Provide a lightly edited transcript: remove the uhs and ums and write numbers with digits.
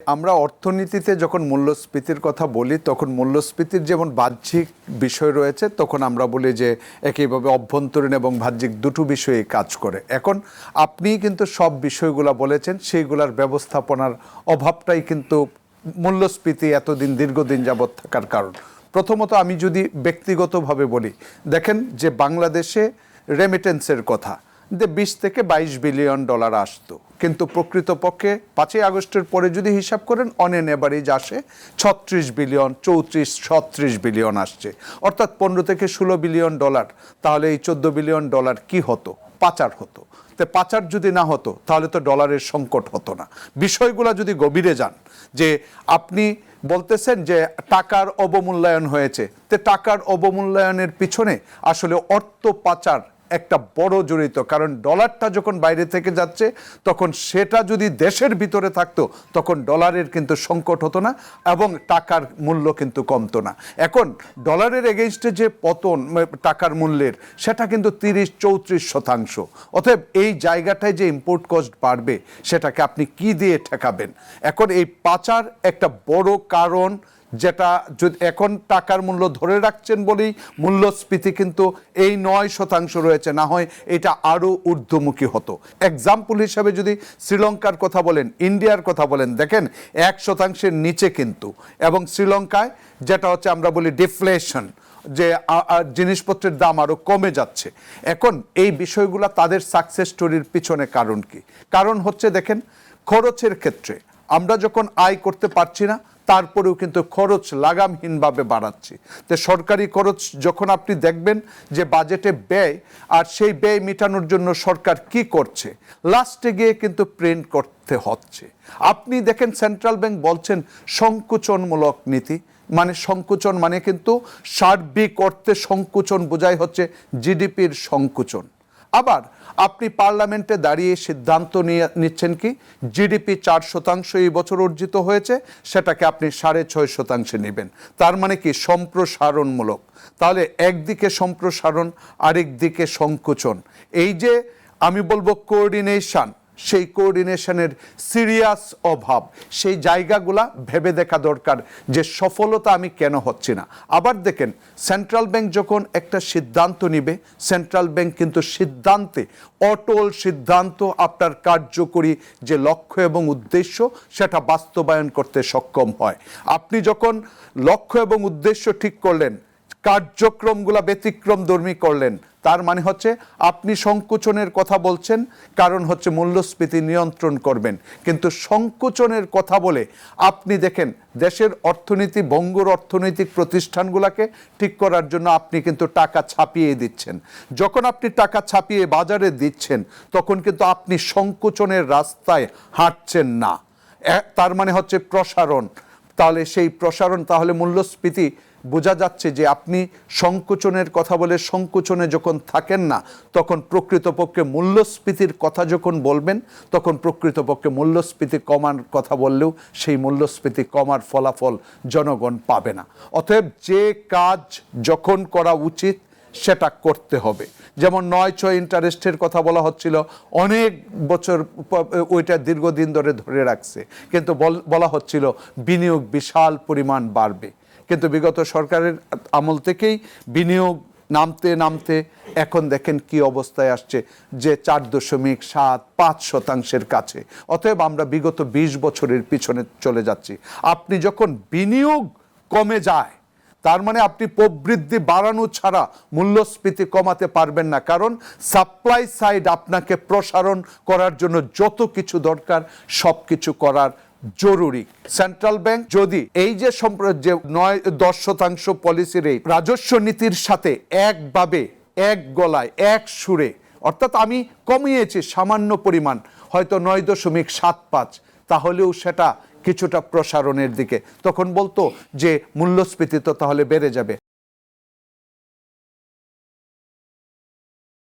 আমরা অর্থনীতিতে যখন মূল্যস্ফীতির কথা বলি তখন মূল্যস্ফীতির যেমন বাহ্যিক বিষয় রয়েছে, তখন আমরা বলি যে একইভাবে অভ্যন্তরীণ এবং বাহ্যিক দুটো বিষয়ে কাজ করে। এখন আপনি কিন্তু সব বিষয়গুলো বলেছেন, সেইগুলার ব্যবস্থাপনার অভাবটাই কিন্তু মূল্যস্ফীতি এতদিন দীর্ঘদিন যাবৎ থাকার কারণ। প্রথমত আমি যদি ব্যক্তিগতভাবে বলি, দেখেন যে বাংলাদেশে রেমিটেন্সের কথা যে 20 থেকে 22 বিলিয়ন ডলার আসতো, কিন্তু প্রকৃতপক্ষে 5ই আগস্টের পরে যদি হিসাব করেন অন এন এভারেজ আসে 36 বিলিয়ন, 34-36 বিলিয়ন আসছে, অর্থাৎ 15 থেকে 16 বিলিয়ন ডলার। তাহলে এই 14 বিলিয়ন ডলার কি হতো? পাচার হতো। তো পাচার যদি না হতো তাহলে তো ডলারের সংকট হতো না। বিষয়গুলো যদি গভীরে যান, যে আপনি বলতেছেন যে টাকার অবমূল্যায়ন হয়েছে, তো টাকার অবমূল্যায়নের পিছনে আসলে অর্থ পাচার একটা বড় জড়িত, কারণ ডলারটা যখন বাইরে থেকে যাচ্ছে তখন সেটা যদি দেশের ভিতরে থাকতো তখন ডলারের কিন্তু সংকট হতো না এবং টাকার মূল্য কিন্তু কমতো না। এখন ডলারের এগেইনস্টে যে পতন টাকার মূল্যের, সেটা কিন্তু 30-34%। অতএব এই জায়গাটায় যে ইম্পোর্ট কস্ট বাড়বে সেটাকে আপনি কি দিয়ে ঠেকাবেন? এখন এই পাচার একটা বড় কারণ, যেটা যদি এখন টাকার মূল্য ধরে রাখছেন বলেই মূল্যস্ফীতি কিন্তু এই 9% রয়েছে, না হয় এটা আরও ঊর্ধ্বমুখী হতো। এক্সাম্পল হিসাবে যদি শ্রীলঙ্কার কথা বলেন, ইন্ডিয়ার কথা বলেন, দেখেন 1%-এর নিচে কিন্তু, এবং শ্রীলঙ্কায় যেটা হচ্ছে আমরা বলি ডিফ্লেশন, যে জিনিসপত্রের দাম আরও কমে যাচ্ছে। এখন এই বিষয়গুলো তাদের সাকসেস স্টোরির পিছনে কারণ কি? কারণ হচ্ছে দেখেন, খরচের ক্ষেত্রে আমরা যখন আয় করতে পারছি না তারপরেও কিন্তু খরচ লাগামহীনভাবে বাড়াচ্ছি। তো সরকারি খরচ যখন আপনি দেখবেন যে বাজেটে ব্যয়, আর সেই ব্যয় মেটানোর জন্য সরকার কি করছে, লাস্টে গিয়ে কিন্তু প্রিন্ট করতে হচ্ছে। আপনি দেখেন সেন্ট্রাল ব্যাংক বলছেন সংকুচনমূলক নীতি, মানে সংকুচন মানে কিন্তু সার্বিক অর্থে সংকুচন বোঝায় হচ্ছে জিডিপির সংকুচন। আবার আপনি পার্লামেন্টে দাঁড়িয়ে সিদ্ধান্ত নিচ্ছেন কি জিডিপি 4% এই বছর অর্জিত হয়েছে, সেটাকে আপনি 6.5% নেবেন। তার মানে কি সম্প্রসারণমূলক। তাহলে একদিকে সম্প্রসারণ, আরেক দিকে সংকুচন। এই যে আমি বলবো কোঅর্ডিনেশন, সেই কোঅর্ডিনেশনের সিরিয়াস অভাব, সেই জায়গাগুলা ভেবে দেখা দরকার যে সফলতা আমি কেন হচ্ছি না। আবার দেখেন সেন্ট্রাল ব্যাংক যখন একটা সিদ্ধান্ত নিবে, সেন্ট্রাল ব্যাংক কিন্তু সিদ্ধান্তে অটল সিদ্ধান্ত, আপনার কার্যকরী যে লক্ষ্য এবং উদ্দেশ্য সেটা বাস্তবায়ন করতে সক্ষম হয়। আপনি যখন লক্ষ্য এবং উদ্দেশ্য ঠিক করলেন, কার্যক্রমগুলা ব্যতিক্রমধর্মী করলেন, তার মানে হচ্ছে আপনি সংকুচনের কথা বলছেন, কারণ হচ্ছে মূল্যস্ফীতি নিয়ন্ত্রণ করবেন, কিন্তু সংকুচনের কথা বলে আপনি দেখেন দেশের অর্থনীতি, ভঙ্গুর অর্থনৈতিক প্রতিষ্ঠানগুলোকে ঠিক করার জন্য আপনি কিন্তু টাকা ছাপিয়ে দিচ্ছেন। যখন আপনি টাকা ছাপিয়ে বাজারে দিচ্ছেন তখন কিন্তু আপনি সংকুচনের রাস্তায় হাঁটছেন না, তার মানে হচ্ছে প্রসারণ। তাহলে সেই প্রসারণ, তাহলে মূল্যস্ফীতি বোঝা যাচ্ছে যে আপনি সংকুচনের কথা বলে সংকুচনে যখন থাকেন না, তখন প্রকৃতপক্ষে মূল্যস্ফীতির কথা যখন বলবেন তখন প্রকৃতপক্ষে মূল্যস্ফীতি কমার কথা বললেও সেই মূল্যস্ফীতি কমার ফলাফল জনগণ পাবে না। অতএব যে কাজ যখন করা উচিত সেটা করতে হবে। যেমন 9-6 ইন্টারেস্টের কথা বলা হচ্ছিল, অনেক বছর ওইটা দীর্ঘদিন ধরে রাখছে, কিন্তু বলা হচ্ছিল বিনিয়োগ বিশাল পরিমাণ বাড়বে, কিন্তু বিগত সরকারের আমল থেকেই বিনিয়োগ নামতে নামতে এখন দেখেন কি অবস্থায় আসছে, যে 4.75% কাছে। অতএব আমরা বিগত 20 বছরের পিছনে চলে যাচ্ছি। আপনি যখন বিনিয়োগ কমে যায় তার মানে আপনি প্রবৃদ্ধি বাড়ানো ছাড়া মূল্যস্ফীতি কমাতে পারবেন না, কারণ সাপ্লাই সাইড আপনাকে প্রসারণ করার জন্য যত কিছু দরকার সব কিছু করার জরুরি। সেন্ট্রাল ব্যাংক যদি এই যে 9-10% পলিসির এই রাজস্ব নীতির সাথে একভাবে, এক গলায়, এক সুরে, অর্থাৎ আমি কমিয়েছি সামান্য পরিমাণ, হয়তো 9.75, তাহলেও সেটা কিছুটা প্রসারণের দিকে, তখন বলতো যে মূল্যস্ফীতি তো তাহলে বেড়ে যাবে।